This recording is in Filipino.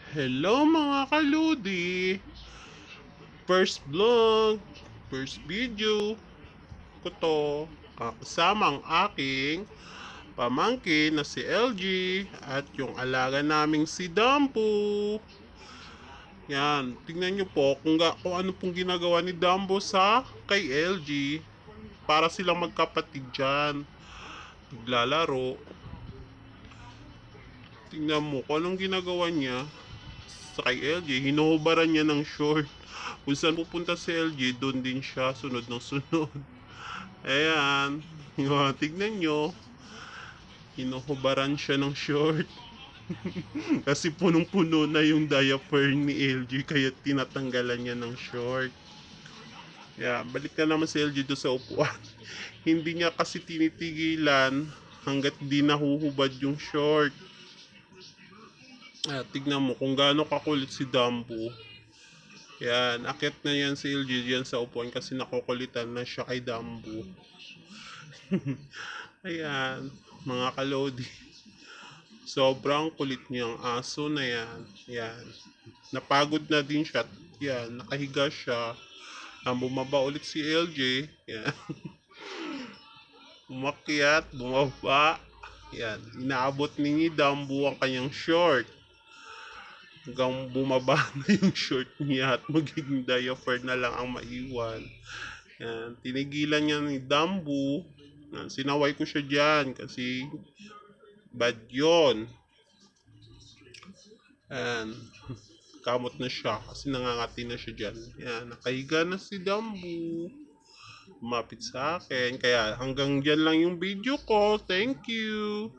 Hello mga kaludi! First vlog, first video ko to. Kasama ang aking pamangkin na si LG at yung alaga naming si Dambo. Yan, tingnan nyo po kung ano pong ginagawa ni Dambo sa kay LG. Para silang magkapatid dyan. Naglalaro. Tingnan mo kung anong ginagawa niya sa kay LG. Hinuhubaran niya ng short. Kung saan pupunta si LG, doon din siya sunod ng sunod. Ayan. Tignan nyo. Hinuhubaran siya ng short. Kasi punong-puno na yung diaper ni LG kaya tinatanggalan niya ng short. Yeah, balik na naman si LG doon sa upuan. Hindi niya kasi tinitigilan hanggat di nahuhubad yung short. Tignan mo kung gaano kakulit si Dambo. Yan, akit na yan si LG yan sa upuan kasi nakukulitan na siya kay Dambo. Ayan, mga kalodi. Sobrang kulit niyang aso na yan. Yan. Napagod na din siya. Yan, nakahiga siya. Bumaba ulit si LJ. Yan. Umakyat, bumaba. Yan, inaabot ni Dambo ang kanyang short. Hanggang bumaba na yung short niya at magiging diaper na lang ang maiwan. Yan, tinigilan niya ni Dambo. Yan, sinaway ko siya dyan kasi bad yun. Yan, kamot na siya kasi nangangati na siya dyan. Yan, nakahiga na si Dambo. Lumapit sa akin. Kaya hanggang dyan lang yung video ko. Thank you.